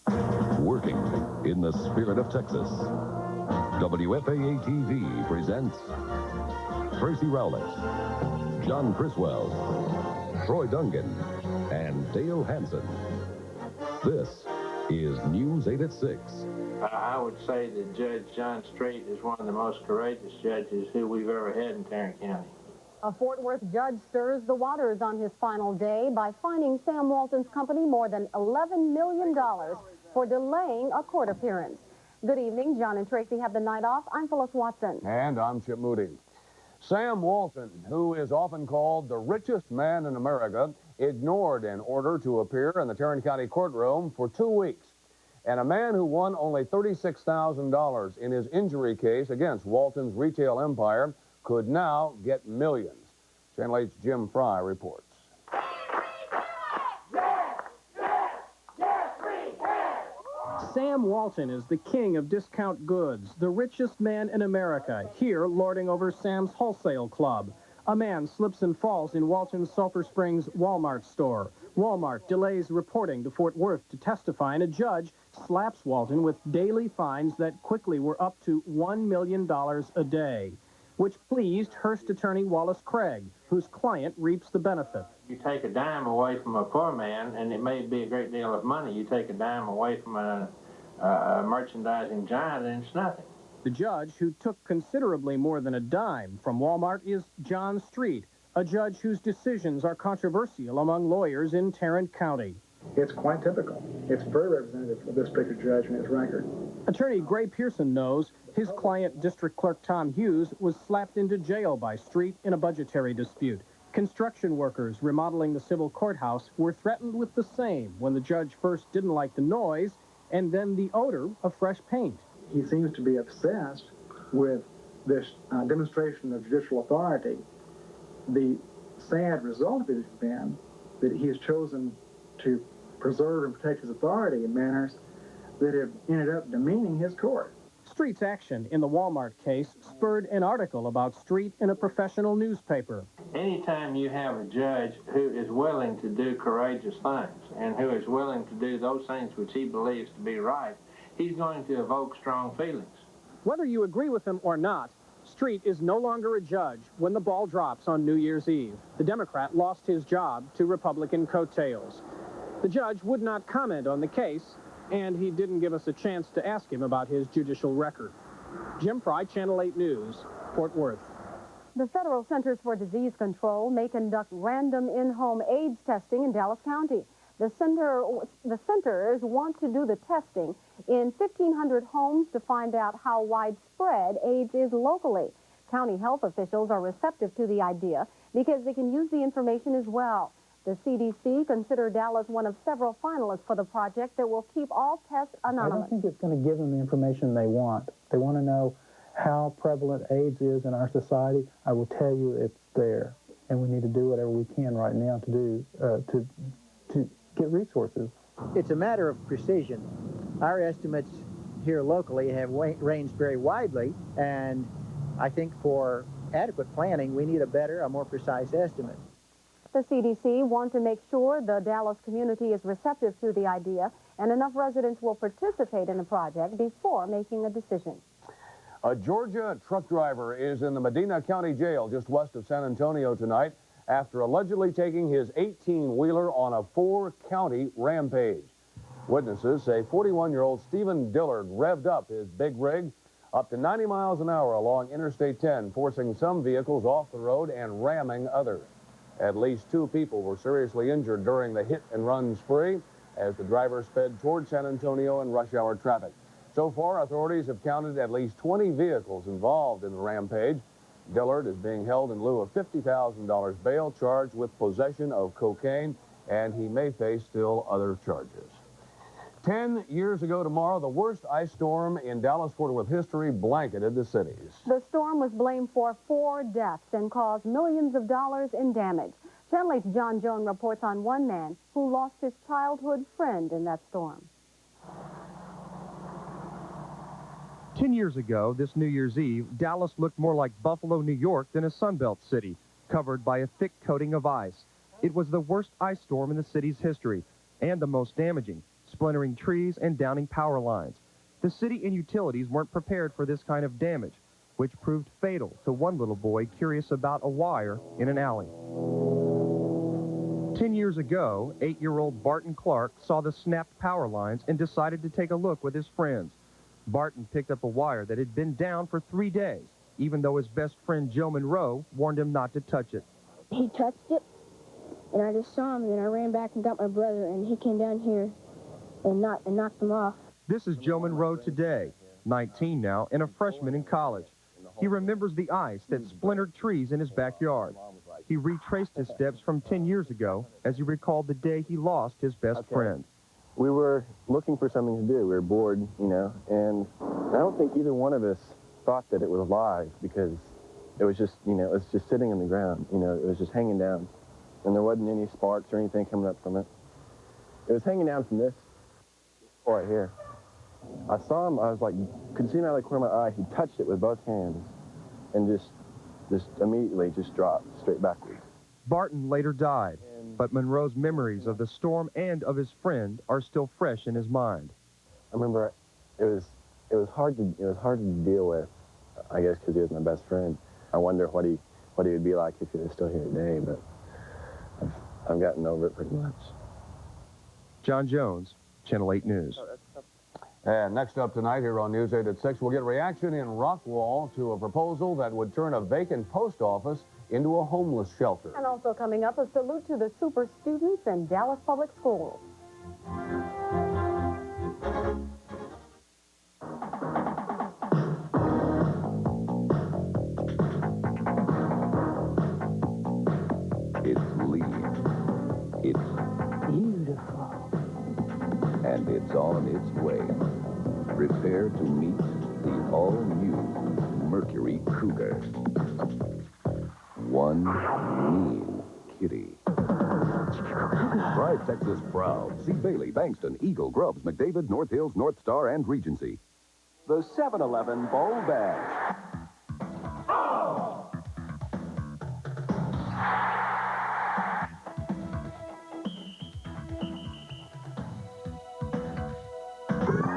Working in the spirit of Texas, WFAA TV presents Tracy Rowlett, John Criswell, Troy Dungan, and Dale Hansen. This is News 8 at 6. I would say that Judge John Street is one of the most courageous judges who we've ever had in Tarrant County. A Fort Worth judge stirs the waters on his final day by fining Sam Walton's company more than $11 million for delaying a court appearance. Good evening. John and Tracy have the night off. I'm Phyllis Watson. And I'm Chip Moody. Sam Walton, who is often called the richest man in America, ignored an order to appear in the Tarrant County courtroom for 2 weeks. And a man who won only $36,000 in his injury case against Walton's retail empire could now get millions. Channel 8's Jim Fry reports. Sam Walton is the king of discount goods, the richest man in America, here lording over Sam's Wholesale Club. A man slips and falls in Walton's Sulphur Springs Walmart store. Walmart delays reporting to Fort Worth to testify, and a judge slaps Walton with daily fines that quickly were up to $1 million a day, which pleased Hearst attorney Wallace Craig, whose client reaps the benefit. You take a dime away from a poor man, and it may be a great deal of money. You take a dime away from a merchandising giant, and it's nothing. The judge, who took considerably more than a dime from Walmart, is John Street, a judge whose decisions are controversial among lawyers in Tarrant County. It's quite typical. It's very representative of this particular judge and his record. Attorney Gray Pearson knows his client, District Clerk Tom Hughes, was slapped into jail by Street in a budgetary dispute. Construction workers remodeling the civil courthouse were threatened with the same when the judge first didn't like the noise and then the odor of fresh paint. He seems to be obsessed with this demonstration of judicial authority. The sad result of it has been that he has chosen to preserve and protect his authority in manners that have ended up demeaning his court. Street's action in the Walmart case spurred an article about Street in a professional newspaper. Anytime you have a judge who is willing to do courageous things and who is willing to do those things which he believes to be right, he's going to evoke strong feelings. Whether you agree with him or not, Street is no longer a judge when the ball drops on New Year's Eve. The Democrat lost his job to Republican coattails. The judge would not comment on the case, and he didn't give us a chance to ask him about his judicial record. Jim Fry, Channel 8 News, Fort Worth. The Federal Centers for Disease Control may conduct random in-home AIDS testing in Dallas County. The centers want to do the testing in 1,500 homes to find out how widespread AIDS is locally. County health officials are receptive to the idea because they can use the information as well. The CDC considered Dallas one of several finalists for the project that will keep all tests anonymous. I don't think it's going to give them the information they want. They want to know how prevalent AIDS is in our society. I will tell you it's there, and we need to do whatever we can right now to do to get resources. It's a matter of precision. Our estimates here locally have ranged very widely, and I think for adequate planning, we need a more precise estimate. The CDC want to make sure the Dallas community is receptive to the idea and enough residents will participate in the project before making a decision. A Georgia truck driver is in the Medina County Jail just west of San Antonio tonight after allegedly taking his 18-wheeler on a 4-county rampage. Witnesses say 41-year-old Stephen Dillard revved up his big rig up to 90 miles an hour along Interstate 10, forcing some vehicles off the road and ramming others. At least 2 people were seriously injured during the hit-and-run spree as the driver sped toward San Antonio in rush-hour traffic. So far, authorities have counted at least 20 vehicles involved in the rampage. Dillard is being held in lieu of $50,000 bail, charged with possession of cocaine, and he may face still other charges. 10 years ago tomorrow, the worst ice storm in Dallas-Fort Worth history blanketed the cities. The storm was blamed for 4 deaths and caused millions of dollars in damage. Channel 8's John Jones reports on one man who lost his childhood friend in that storm. 10 years ago, this New Year's Eve, Dallas looked more like Buffalo, New York than a Sunbelt city, covered by a thick coating of ice. It was the worst ice storm in the city's history, and the most damaging. splintering trees and downing power lines. The city and utilities weren't prepared for this kind of damage, which proved fatal to one little boy curious about a wire in an alley. 10 years ago, 8-year-old Barton Clark saw the snapped power lines and decided to take a look with his friends. Barton picked up a wire that had been down for 3 days, even though his best friend Joe Monroe warned him not to touch it. He touched it, and I just saw him, and then I ran back and got my brother, and he came down here and knocked him off. This is Joe Monroe today, 19 now, and a freshman in college. He remembers the ice that splintered trees in his backyard. He retraced his steps from 10 years ago as he recalled the day he lost his best friend. We were looking for something to do. We were bored, you know, and I don't think either one of us thought that it was alive because it was just, you know, it was just sitting on the ground, you know, it was just hanging down. And there wasn't any sparks or anything coming up from it. It was hanging down from this right here. I saw him, I was like, could see him out of the corner of my eye. He touched it with both hands and just immediately just dropped straight backwards. Barton later died, but Monroe's memories of the storm and of his friend are still fresh in his mind. I remember it was hard to deal with, I guess, because he was my best friend. I wonder what he would be like if he was still here today, but I've gotten over it pretty much. John Jones, Channel 8 News. And next up tonight here on News 8 at 6, we'll get reaction in Rockwall to a proposal that would turn a vacant post office into a homeless shelter. And also coming up, a salute to the super students in Dallas Public Schools. It's lean. It's beautiful. And it's on its way. Prepare to meet the all-new Mercury Cougar. One mean kitty. Drive Texas proud. See Bailey, Bankston, Eagle, Grubbs, McDavid, North Hills, North Star, and Regency. The 7-Eleven Bowl Badge.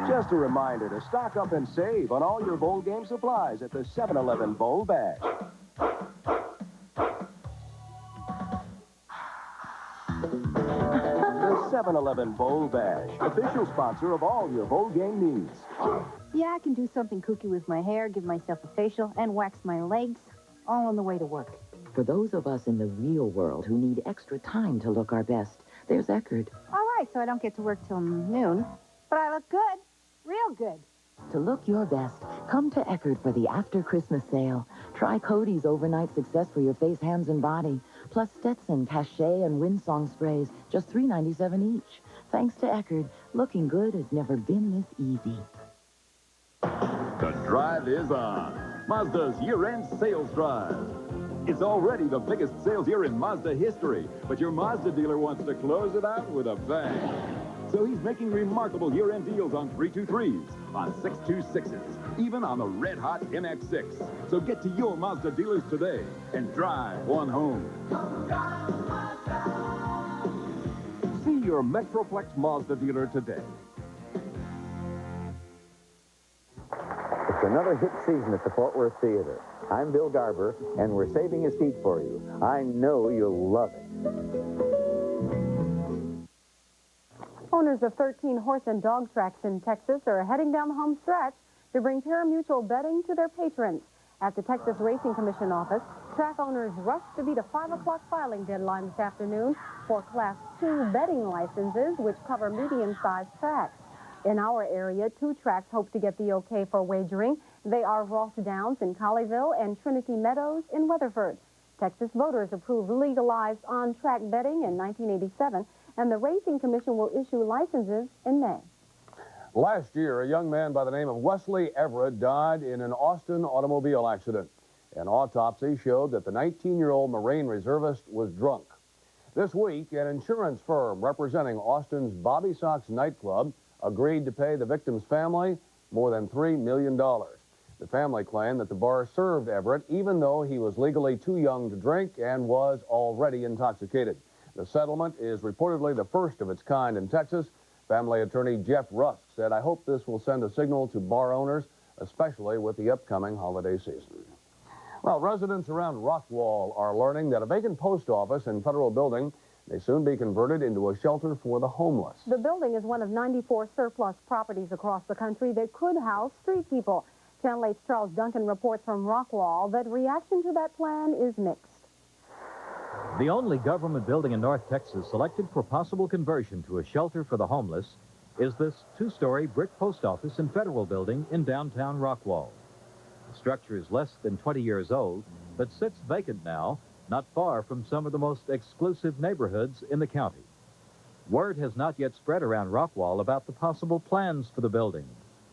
Just a reminder to stock up and save on all your bowl game supplies at the 7-Eleven Bowl Badge. The 7-Eleven Bowl Badge, official sponsor of all your bowl game needs. Yeah, I can do something kooky with my hair, give myself a facial, and wax my legs, all on the way to work. For those of us in the real world who need extra time to look our best, there's Eckerd. All right, so I don't get to work till noon, but I look good. Real good. To look your best, come to Eckerd for the after Christmas sale. Try Cody's overnight success for your face, hands, and body. Plus Stetson, Cachet, and Windsong sprays, just $3.97 each. Thanks to Eckerd, looking good has never been this easy. The drive is on. Mazda's year-end sales drive. It's already the biggest sales year in Mazda history, but your Mazda dealer wants to close it out with a bang. So he's making remarkable year-end deals on 323s, on 626s, even on the red-hot MX-6. So get to your Mazda dealers today and drive one home. See your Metroplex Mazda dealer today. It's another hit season at the Fort Worth Theater. I'm Bill Garber, and we're saving a seat for you. I know you'll love it. Owners of 13 horse and dog tracks in Texas are heading down the home stretch to bring pari-mutuel betting to their patrons. At the Texas Racing Commission office, track owners rushed to beat a 5 o'clock filing deadline this afternoon for Class 2 betting licenses, which cover medium-sized tracks. In our area, 2 tracks hope to get the okay for wagering. They are Ross Downs in Colleyville and Trinity Meadows in Weatherford. Texas voters approved legalized on-track betting in 1987, and the Racing Commission will issue licenses in May. Last year, a young man by the name of Wesley Everett died in an Austin automobile accident. An autopsy showed that the 19-year-old Marine reservist was drunk. This week, an insurance firm representing Austin's Bobby Sox nightclub agreed to pay the victim's family more than $3 million. The family claimed that the bar served Everett even though he was legally too young to drink and was already intoxicated. The settlement is reportedly the first of its kind in Texas. Family attorney Jeff Rusk said, "I hope this will send a signal to bar owners, especially with the upcoming holiday season." Well, residents around Rockwall are learning that a vacant post office and federal building may soon be converted into a shelter for the homeless. The building is one of 94 surplus properties across the country that could house street people. Channel 8's Charles Duncan reports from Rockwall that reaction to that plan is mixed. The only government building in North Texas selected for possible conversion to a shelter for the homeless is this two-story brick post office and federal building in downtown Rockwall. The structure is less than 20 years old, but sits vacant now, not far from some of the most exclusive neighborhoods in the county. Word has not yet spread around Rockwall about the possible plans for the building.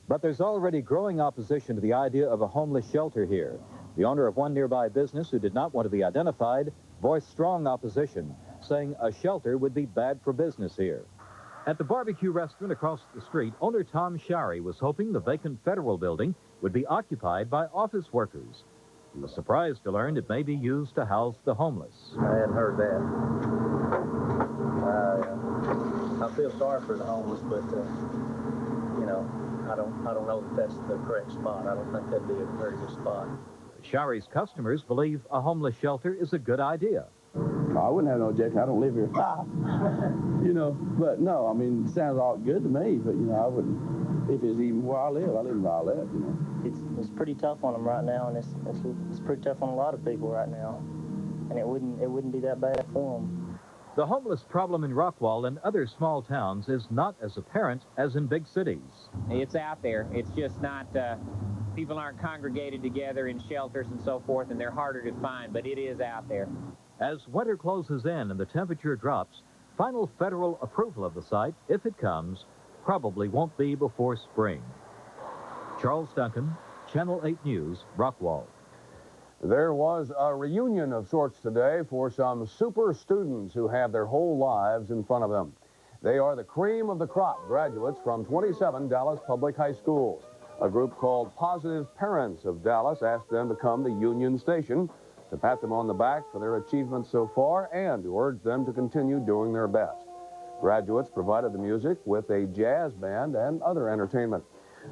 But there's already growing opposition to the idea of a homeless shelter here. The owner of one nearby business who did not want to be identified voiced strong opposition, saying a shelter would be bad for business here. At the barbecue restaurant across the street, owner Tom Shari was hoping the vacant federal building would be occupied by office workers. He was surprised to learn it may be used to house the homeless. I hadn't heard that. I feel sorry for the homeless, but, you know, I don't know that that's the correct spot. I don't think that'd be a very good spot. Shari's customers believe a homeless shelter is a good idea. I wouldn't have no objection. I don't live here. You know, but no, I mean, it sounds all good to me, but, you know, I wouldn't, if it's even where I live where I live, you know. It's pretty tough on them right now, and it's pretty tough on a lot of people right now, and it wouldn't be that bad for them. The homeless problem in Rockwall and other small towns is not as apparent as in big cities. It's out there. It's just not, people aren't congregated together in shelters and so forth, and they're harder to find, but it is out there. As winter closes in and the temperature drops, final federal approval of the site, if it comes, probably won't be before spring. Charles Duncan, Channel 8 News, Rockwall. There was a reunion of sorts today for some super students who have their whole lives in front of them. They are the cream of the crop graduates from 27 Dallas public high schools. A group called Positive Parents of Dallas asked them to come to Union Station to pat them on the back for their achievements so far and to urge them to continue doing their best. Graduates provided the music with a jazz band and other entertainment.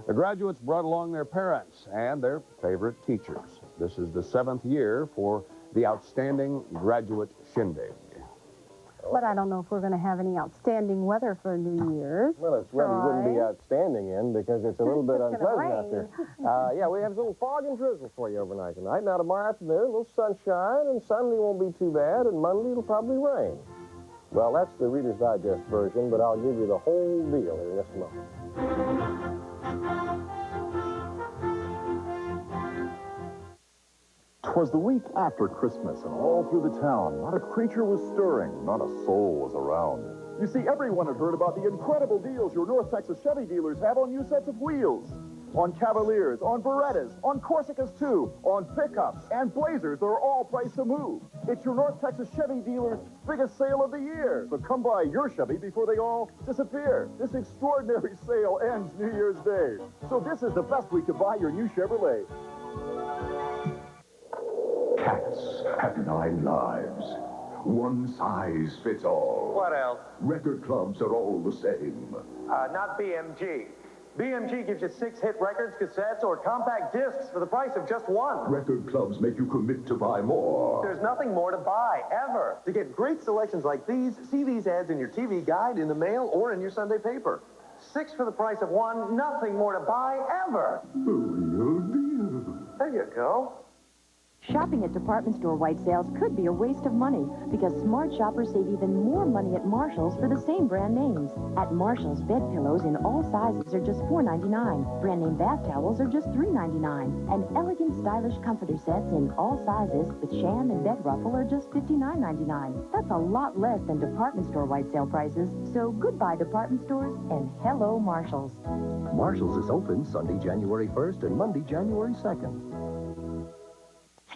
The graduates brought along their parents and their favorite teachers. This is the 7th year for the Outstanding Graduate Shindig. But I don't know if we're going to have any outstanding weather for New Year's. Well, it's weather you wouldn't be outstanding in because it's a little bit unpleasant out there. Yeah, we have a little fog and drizzle for you overnight tonight. Now, tomorrow afternoon, a little sunshine, and Sunday won't be too bad, and Monday it'll probably rain. Well, that's the Reader's Digest version, but I'll give you the whole deal here in just a moment. 'Twas the week after Christmas, and all through the town, not a creature was stirring, not a soul was around. You see, everyone had heard about the incredible deals your North Texas Chevy dealers have on new sets of wheels. On Cavaliers, on Berettas, on Corsicas too, on pickups and Blazers, they're all priced to move. It's your North Texas Chevy dealer's biggest sale of the year. So come buy your Chevy before they all disappear. This extraordinary sale ends New Year's Day. So this is the best week to buy your new Chevrolet. Cats have 9 lives. One size fits all. What else? Record clubs are all the same. Not BMG. BMG gives you 6 hit records, cassettes, or compact discs for the price of just 1. Record clubs make you commit to buy more. There's nothing more to buy, ever. To get great selections like these, see these ads in your TV guide, in the mail, or in your Sunday paper. 6 for the price of 1, nothing more to buy, ever. Real deal. There you go. Shopping at department store white sales could be a waste of money because smart shoppers save even more money at Marshall's for the same brand names. At Marshall's, bed pillows in all sizes are just $4.99. Brand name bath towels are just $3.99. And elegant, stylish comforter sets in all sizes with sham and bed ruffle are just $59.99. That's a lot less than department store white sale prices. So goodbye department stores and hello Marshall's. Marshall's is open Sunday, January 1st and Monday, January 2nd.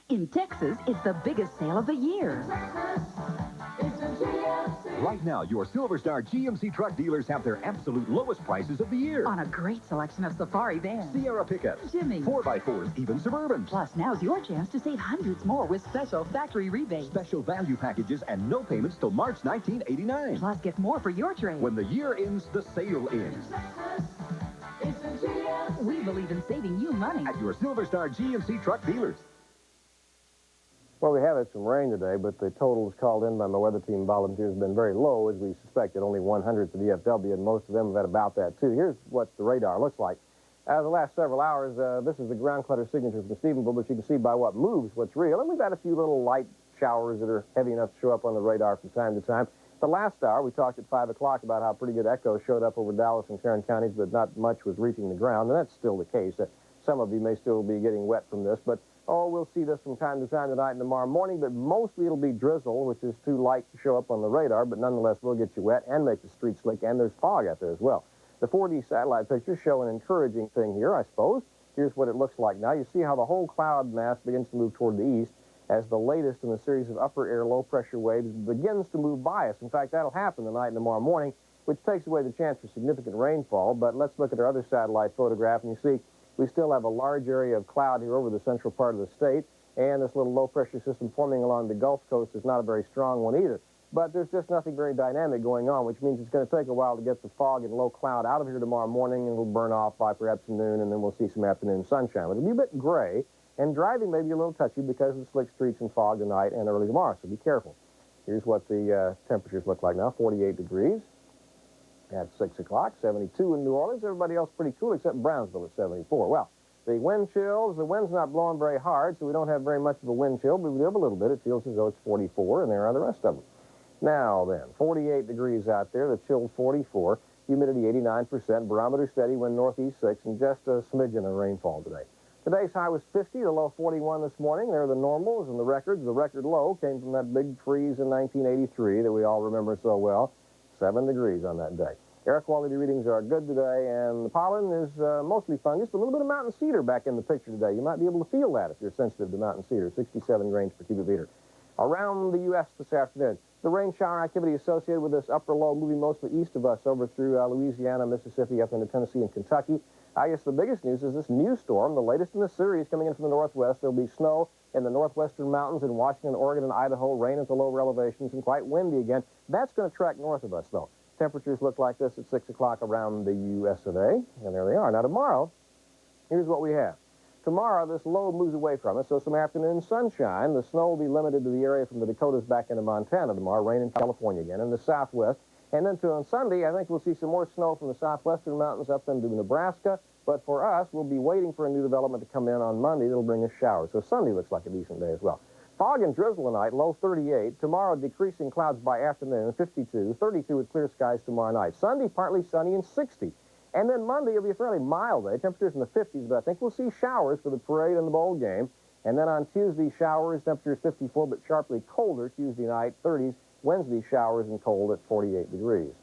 In Texas, it's the biggest sale of the year. It's a GFC Right now, your Silver Star GMC truck dealers have their absolute lowest prices of the year. On a great selection of Safari vans, Sierra pickups, Jimmy, 4x4s, even Suburbans. Plus, now's your chance to save hundreds more with special factory rebates. Special value packages and no payments till March 1989. Plus, get more for your trade. When the year ends, the sale ends. We believe in saving you money. At your Silver Star GMC truck dealers. Well, we have had some rain today, but the totals called in by my weather team volunteers have been very low, as we suspected. Only 100 for DFW, and most of them have had about that, too. Here's what the radar looks like. The last several hours, this is the ground clutter signature from Stephenville, but you can see by what moves what's real. And we've had a few little light showers that are heavy enough to show up on the radar from time to time. The last hour, we talked at 5 o'clock about how pretty good echo showed up over Dallas and Tarrant counties, but not much was reaching the ground, and that's still the case. Some of you may still be getting wet from this, but we'll see this from time to time tonight and tomorrow morning, but mostly it'll be drizzle, which is too light to show up on the radar, but nonetheless will get you wet and make the streets slick, and there's fog out there as well. The 4D satellite pictures show an encouraging thing here, I suppose. Here's what it looks like now. You see how the whole cloud mass begins to move toward the east as the latest in the series of upper air low-pressure waves begins to move by us. In fact, that'll happen tonight and tomorrow morning, which takes away the chance for significant rainfall. But let's look at our other satellite photograph, and you see we still have a large area of cloud here over the central part of the state, and this little low-pressure system forming along the Gulf Coast is not a very strong one either. But there's just nothing very dynamic going on, which means it's going to take a while to get the fog and low cloud out of here tomorrow morning, and it'll burn off by perhaps noon, and then we'll see some afternoon sunshine. But it'll be a bit gray, and driving may be a little touchy because of the slick streets and fog tonight and early tomorrow, so be careful. Here's what the temperatures look like now, 48 degrees at 6 o'clock, 72 in New Orleans. Everybody else pretty cool except Brownsville at 74. Well, the wind chills, the wind's not blowing very hard, so we don't have very much of a wind chill, but we do have a little bit. It feels as though it's 44, and there are the rest of them. Now then, 48 degrees out there, the chilled 44, humidity 89%, barometer steady, wind northeast 6, and just a smidgen of rainfall today. Today's high was 50, the low 41 this morning. There are the normals and the records. The record low came from that big freeze in 1983 that we all remember so well. 7 degrees on that day. Air quality readings are good today, and the pollen is mostly fungus, but a little bit of mountain cedar back in the picture today. You might be able to feel that if you're sensitive to mountain cedar, 67 grains per cubic meter. Around the U.S. this afternoon, the rain shower activity associated with this upper low moving mostly east of us over through Louisiana, Mississippi, up into Tennessee and Kentucky. I guess the biggest news is this new storm, the latest in the series coming in from the northwest. There'll be snow in the northwestern mountains in Washington, Oregon, and Idaho, rain at the lower elevations, and quite windy again. That's going to track north of us, though. Temperatures look like this at 6 o'clock around the U.S. of A., and there they are. Now, tomorrow, here's what we have. Tomorrow, this low moves away from us, so some afternoon sunshine. The snow will be limited to the area from the Dakotas back into Montana tomorrow, rain in California again, in the southwest. And then on Sunday, I think we'll see some more snow from the southwestern mountains up into Nebraska. But for us, we'll be waiting for a new development to come in on Monday that'll bring us showers. So Sunday looks like a decent day as well. Fog and drizzle tonight, low 38. Tomorrow, decreasing clouds by afternoon, 52. 32 with clear skies tomorrow night. Sunday, partly sunny and 60. And then Monday will be a fairly mild day. Temperatures in the 50s, but I think we'll see showers for the parade and the bowl game. And then on Tuesday, showers, temperatures 54, but sharply colder. Tuesday night, 30s. Wednesday, showers and cold at 48 degrees.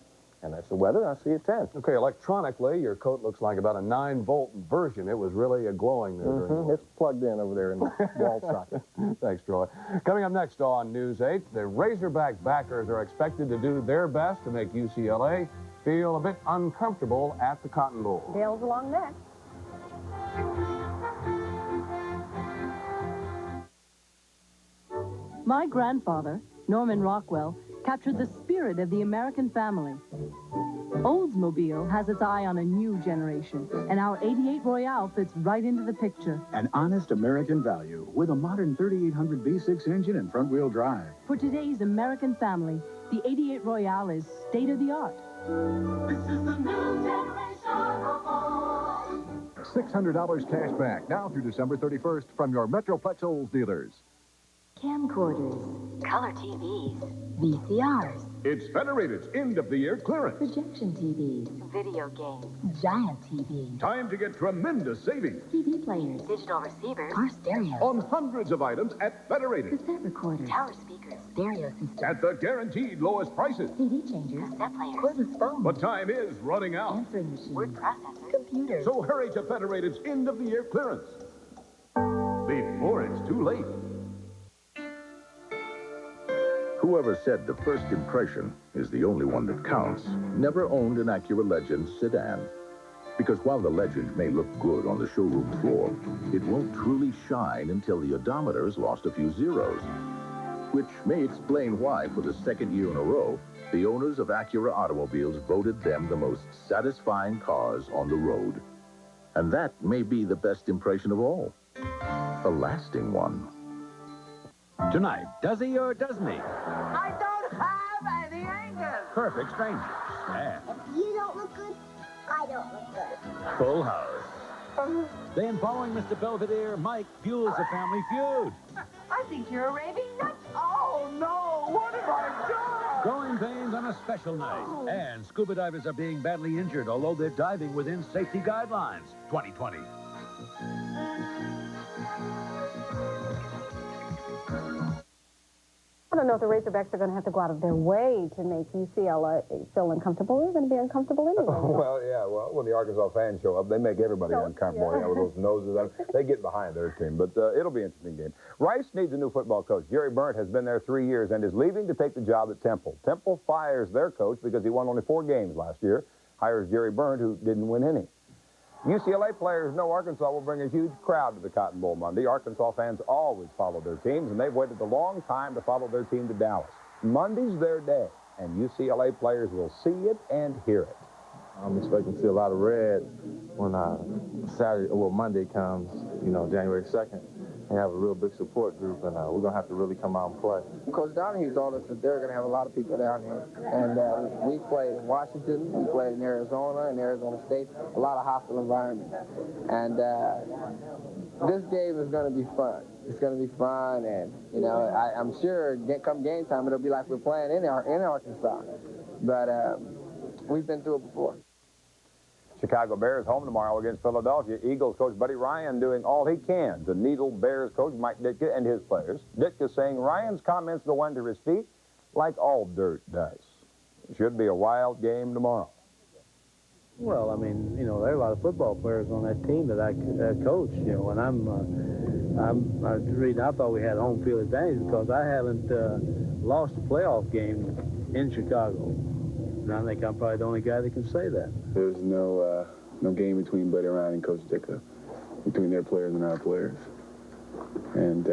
And that's the weather. I'll see you at 10. Okay, electronically, your coat looks like about a 9-volt version. It was really a glowing there. It's plugged in over there in the wall socket. Thanks, Troy. Coming up next on News 8, the Razorback backers are expected to do their best to make UCLA feel a bit uncomfortable at the Cotton Bowl. Dale's along next. My grandfather, Norman Rockwell, captured the spirit of the American family. Oldsmobile has its eye on a new generation, and our 88 Royale fits right into the picture. An honest American value with a modern 3800 V6 engine and front-wheel drive. For today's American family, the 88 Royale is state-of-the-art. This is the new generation of all. $600 cash back now through December 31st from your Metroplex Olds dealers. Camcorders, color TVs, VCRs, It's Federated's end-of-the-year clearance. projection TVs, video games, giant TVs, Time to get tremendous savings TV players, digital receivers, car stereos, on hundreds of items at Federated. cassette recorders, tower speakers, stereo systems, At the guaranteed lowest prices. CD changers, cassette players, cordless phones, But time is running out. answering machines, word processors, computers. So hurry to Federated's end-of-the-year clearance before it's too late. Whoever said the first impression is the only one that counts never owned an Acura Legend sedan. Because while the Legend may look good on the showroom floor, it won't truly shine until the odometer's lost a few zeros. Which may explain why, for the second year in a row, the owners of Acura automobiles voted them the most satisfying cars on the road. And that may be the best impression of all. A lasting one. Tonight, does he or doesn't he? I don't have any anger. Perfect strangers. And If you don't look good, I don't look good. Full House. Then, following Mr. Belvedere, Mike fuels a family feud. I think you're a raving nut. Oh, no. What have I done? Growing pains on a special night. And scuba divers are being badly injured, although they're diving within safety guidelines. 2020. I don't know if the Razorbacks are going to have to go out of their way to make UCLA feel uncomfortable. They're going to be uncomfortable anyway. Well, yeah, well, when the Arkansas fans show up, they make everybody uncomfortable, you know, with those noses. They get behind their team, but it'll be an interesting game. Rice needs a new football coach. Jerry Burnt has been there 3 years and is leaving to take the job at Temple. Temple fires their coach because he won only 4 games last year, hires Jerry Burnt, who didn't win any. UCLA players know Arkansas will bring a huge crowd to the Cotton Bowl Monday. Arkansas fans always follow their teams, and they've waited a long time to follow their team to Dallas. Monday's their day, and UCLA players will see it and hear it. I'm expecting to see a lot of red when Monday comes, you know, January 2nd. We have a real big support group, and we're going to have to really come out and play. Coach Donahue told us that they're going to have a lot of people down here. And we played in Washington, we played in Arizona, and Arizona State, a lot of hostile environments. And this game is going to be fun. It's going to be fun, and, you know, I'm sure come game time, it'll be like we're playing in Arkansas. But we've been through it before. Chicago Bears home tomorrow against Philadelphia. Eagles coach Buddy Ryan doing all he can to needle Bears coach Mike Ditka and his players. Ditka saying Ryan's comments go under his feet like all dirt does. It should be a wild game tomorrow. Well, I mean, you know, there are a lot of football players on that team that I coach, you know, and the reason I thought we had home field advantage because I haven't lost a playoff game in Chicago. And I think I'm probably the only guy that can say that. There's no game between Buddy Ryan and Coach Ditka, between their players and our players. And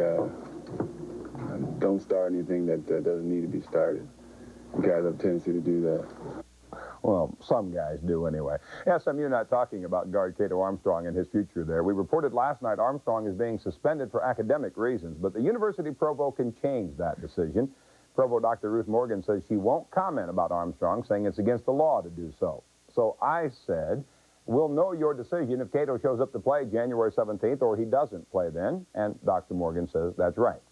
don't start anything that doesn't need to be started. You guys have a tendency to do that. Well, some guys do anyway. SMU not talking about guard Cato Armstrong and his future there. We reported last night Armstrong is being suspended for academic reasons, but the university provost can change that decision. Provost Dr. Ruth Morgan says she won't comment about Armstrong, saying it's against the law to do so. So I said, we'll know your decision if Cato shows up to play January 17th or he doesn't play then, and Dr. Morgan says that's right.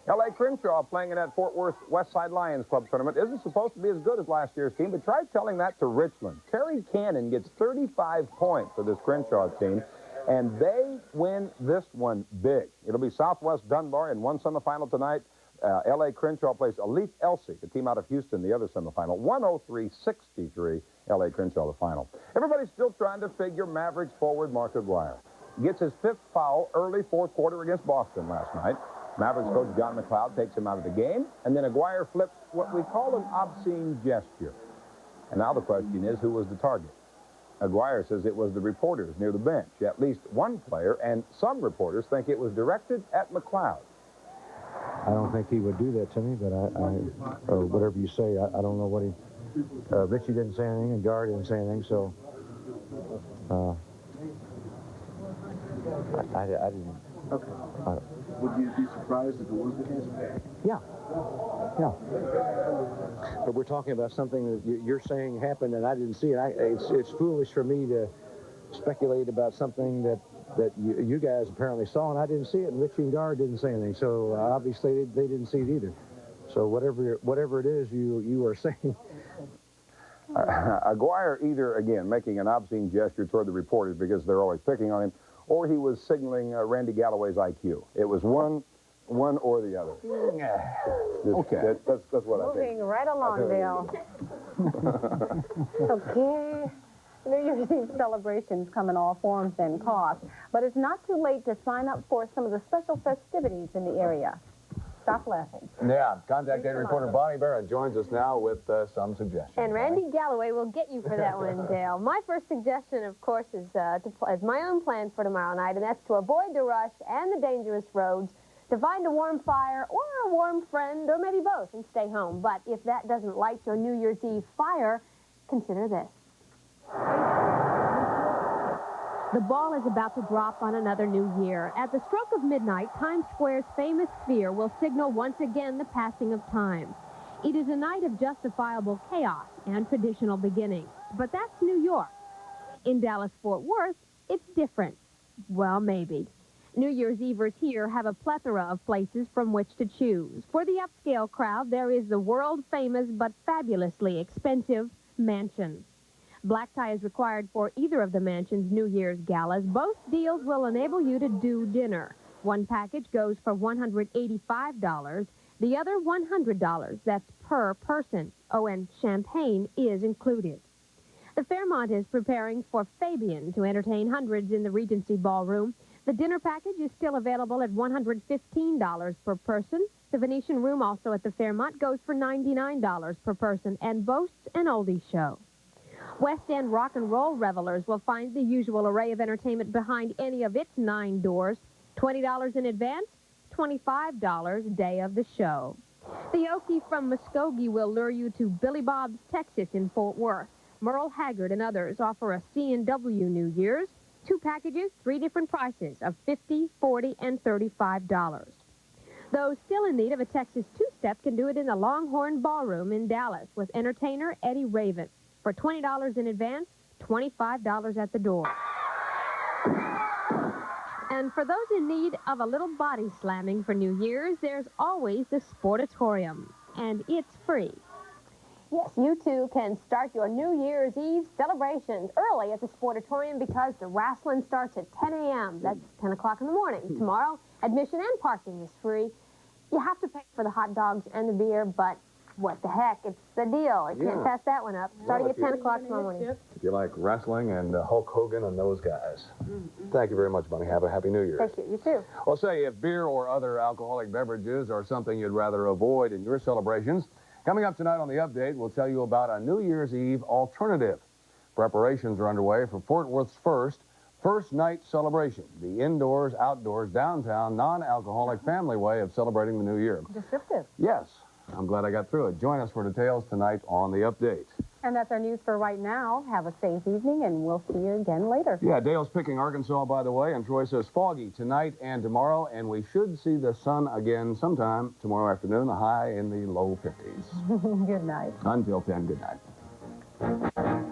L.A. Crenshaw playing in that Fort Worth Westside Lions Club tournament isn't supposed to be as good as last year's team, but try telling that to Richland. Terry Cannon gets 35 points for this Crenshaw team, and they win this one big. It'll be Southwest Dunbar in one semifinal tonight. L.A. Crenshaw plays Elite Elsie, the team out of Houston, the other semifinal. 103-63, L.A. Crenshaw, the final. Everybody's still trying to figure Mavericks forward Mark Aguirre. Gets his 5th foul early 4th quarter against Boston last night. Mavericks coach John McLeod takes him out of the game, and then Aguirre flips what we call an obscene gesture. And now the question is, who was the target? Aguirre says it was the reporters near the bench, at least one player, and some reporters think it was directed at McLeod. I don't think he would do that to me, but or whatever you say, I don't know what he... Richie didn't say anything, and Gar didn't say anything, so... I didn't... Okay. Would you be surprised if it was the case? Yeah. Yeah. But we're talking about something that you're saying happened and I didn't see it. It's foolish for me to speculate about something that you guys apparently saw and I didn't see it, and Richie and Gar didn't say anything. So obviously they didn't see it either. So whatever it is you are saying. Aguirre either, again, making an obscene gesture toward the reporters because they're always picking on him, or he was signaling Randy Galloway's IQ. It was one or the other. Okay. That's what I think. Moving right along, Dale. Okay. New Year's Eve celebrations come in all forms and costs, but it's not too late to sign up for some of the special festivities in the area. stop laughing. Yeah, contact data reporter Bonnie Barrett joins us now with some suggestions. And Randy Galloway will get you for that one, Dale. My first suggestion, of course, is my own plan for tomorrow night, and that's to avoid the rush and the dangerous roads, to find a warm fire or a warm friend, or maybe both, and stay home. But if that doesn't light your New Year's Eve fire, consider this. The ball is about to drop on another new year. At the stroke of midnight, Times Square's famous sphere will signal once again the passing of time. It is a night of justifiable chaos and traditional beginnings. But that's New York. In Dallas-Fort Worth, it's different. Well, maybe. New Year's Evers here have a plethora of places from which to choose. For the upscale crowd, there is the world-famous but fabulously expensive mansion. Black tie is required for either of the mansion's New Year's galas. Both deals will enable you to do dinner. One package goes for $185, the other $100. That's per person. Oh, and champagne is included. The Fairmont is preparing for Fabian to entertain hundreds in the Regency Ballroom. The dinner package is still available at $115 per person. The Venetian room, also at the Fairmont, goes for $99 per person and boasts an oldies show. West End rock and roll revelers will find the usual array of entertainment behind any of its 9 doors. $20 in advance, $25 day of the show. The Okie from Muskogee will lure you to Billy Bob's Texas in Fort Worth. Merle Haggard and others offer a C&W New Year's. 2 packages, 3 different prices of $50, $40, and $35. Those still in need of a Texas two-step can do it in the Longhorn Ballroom in Dallas with entertainer Eddie Raven. For $20 in advance, $25 at the door. And for those in need of a little body slamming for New Year's, there's always the Sportatorium, and it's free. Yes, you too can start your New Year's Eve celebrations early at the Sportatorium because the wrestling starts at 10 a.m. That's 10 o'clock in the morning. Tomorrow, admission and parking is free. You have to pay for the hot dogs and the beer, but what the heck? It's the deal. You can't pass that one up. Starting at 10 o'clock tomorrow morning. If you like wrestling and Hulk Hogan and those guys. Thank you very much, Bunny. Have a happy New Year. Thank you. You too. Well, say if beer or other alcoholic beverages are something you'd rather avoid in your celebrations, coming up tonight on The Update, we'll tell you about a New Year's Eve alternative. Preparations are underway for Fort Worth's first night celebration, the indoors, outdoors, downtown, non-alcoholic family way of celebrating the new year. Descriptive. Yes. I'm glad I got through it. Join us for details tonight on The Update. And that's our news for right now. Have a safe evening, and we'll see you again later. Yeah, Dale's picking Arkansas, by the way, and Troy says foggy tonight and tomorrow, and we should see the sun again sometime tomorrow afternoon, a high in the low 50s. Good night. Until 10, good night.